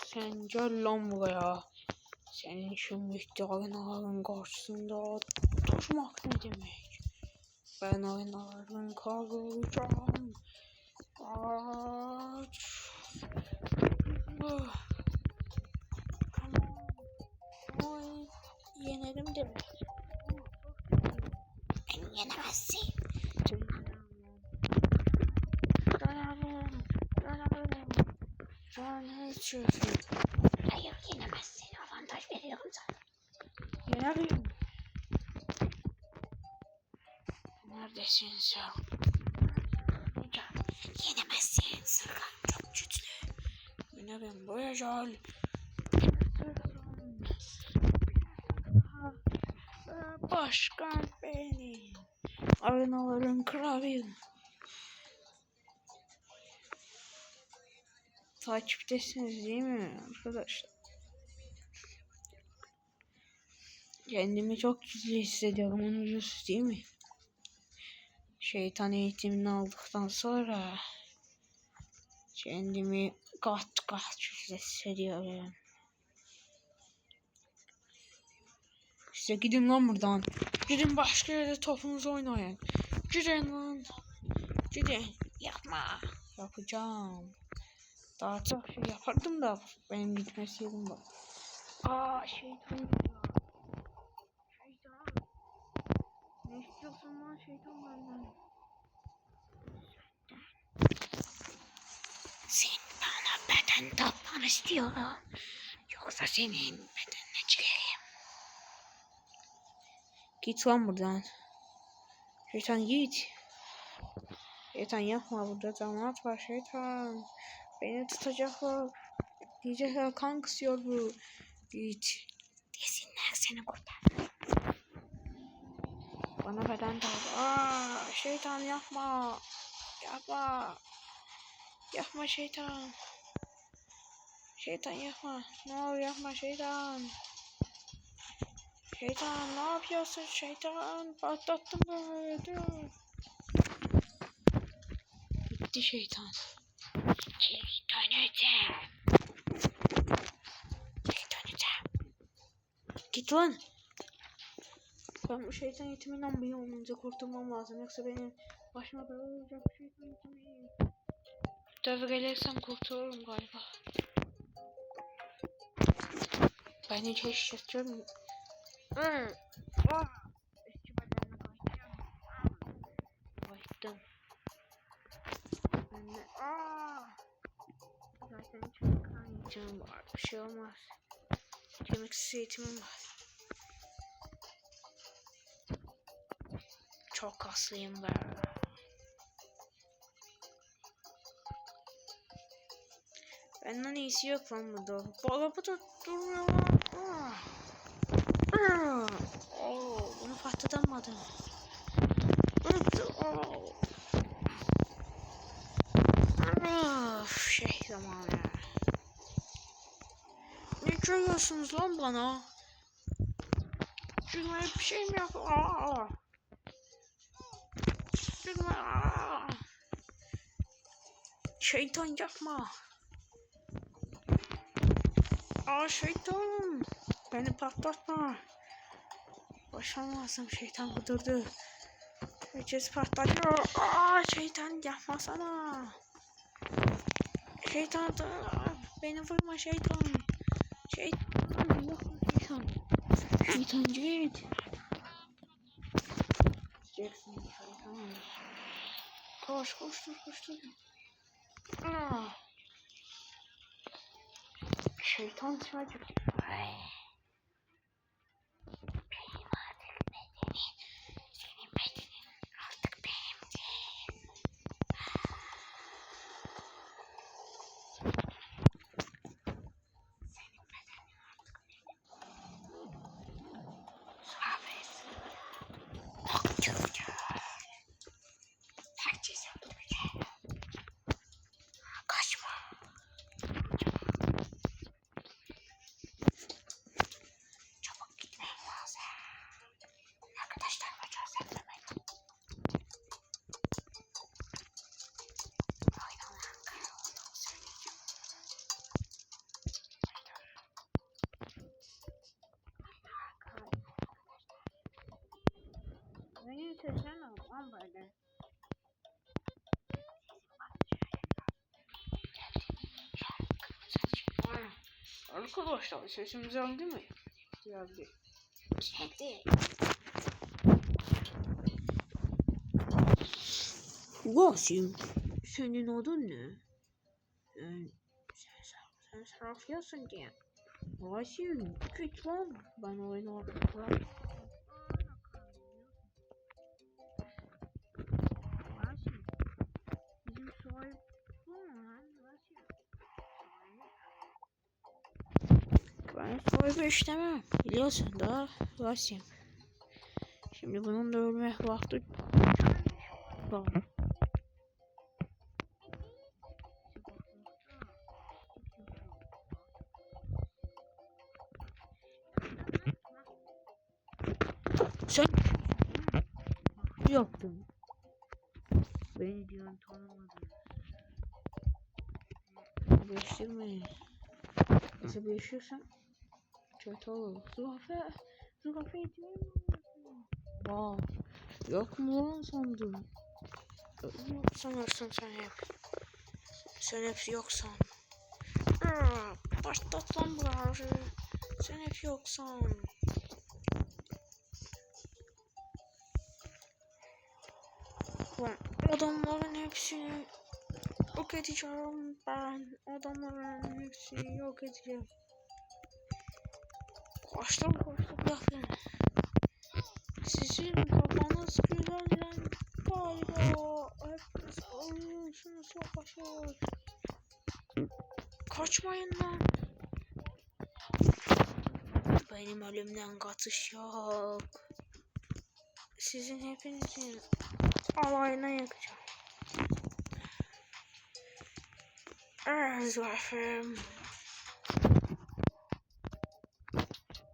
Sen gel lan buraya. Senin şu müstahakların karşısında durmak ne demek? Ben aynaların kavuracağım. Kaç. Ay, yenerim demek. Beni yenemezsin. Dönerim. Sen ne içiyorsun? Hayır, yenemezsin. Avantaj veriyorum sana. Yenerim. Neredesin sen? Yenemezsin. Sırgan çok güçlü. Yenerim. Buraya gel. Başkan benim. Aynaların kralıyım. Takiptesiniz değil mi arkadaşlar? Kendimi çok güzel hissediyorum, onu biliyorsunuz değil mi? Şeytan eğitimini aldıktan sonra kendimi kat güzel hissediyorum. İşte gidin lan buradan. Gidin başka yerde topunuzu oynayın. Gidin lan. Gidin. Yapma. Yapacağım. Daha çok şey yapardım da benim gitmeseydim bak. Şeytan. Şeytan. Ne istiyorsun lan şeytan benden? Sen bana beden tapmanı istiyorum. Yoksa senin bedenine çıkarayım. Git lan buradan. Şeytan git. Şeytan yapma, burada damat var şeytan. Beni tutacaklar. Diyecekler kan kısıyor bu. Git. Desinler seni burada. Bana beden tap. Şeytan yapma. Yapma. Yapma şeytan. Şeytan yapma. Ne olur yapma şeytan. Şeytan ne yapıyorsun şeytan? Patlattım böyle. Dur. Gitti şeytan. Git lan. Ben bu şeytan yetiminden bir olunca kurtulmam lazım. Yoksa benim başıma bela olacak şeytan yetimi. Dövü gelirsem kurtulurum galiba. Ben hiç yaşıyorum. Eski bedenine kaydım. Ben de zaten çok kaynayacağım var. Bir şey olmaz. Kemiksiz eğitimim var. Çok kaslıyım ben. Benden iyisi yok lan burada. Balabı da durmuyor lan. Bunu patlatamadım. Şey zamanı. Ne görüyorsunuz lan bana? Şuna bir şey mi yap? Şeytan yapma. Şeytan. Beni patlatma. Başlamazsın, şeytan kudurdu. Herkes patlatıyor. Şeytan yapmasana. Şeytan beni vurma şeytan. Şeytan yapma şeytan. Şeytan git. Jackson şeytan. Koştur. Şeytan çocuk. seslen lan böyle. Arkadaşlar sesimiz geldi mi? Geldi. Geldi. Vasim, senin adın ne? Sen sarfıyorsun diye. Vasim, git lan. Ben oynarım. Vasim, bizim sahip bu mu lan? Vasim. Ben sahibi işlemem. Biliyorsun da Vasim. Şimdi bunun da ölme vakti var. Sen yaptın. Beni diyorsun tanımadın. Değiştirmeyin. Nasıl değişiyorsan kötü olur. Zürafe etmeyin. Wow. Yok mu lan sandın? Sanırsın sen hep. Sen hep yoksan. Başlat lan bunları. Sen hep yoksan. Lan adamların hepsini yok edeceğim ben. Adamların hepsini yok edeceğim. Koştum yapın. Sizin kafanız güzel lan galiba. Hepiniz oynuyorsunuz savaşıyor. Kaçmayın lan. Benim ölümden kaçış yok. Sizin hepinizin alayına yakacağım. Zürafe.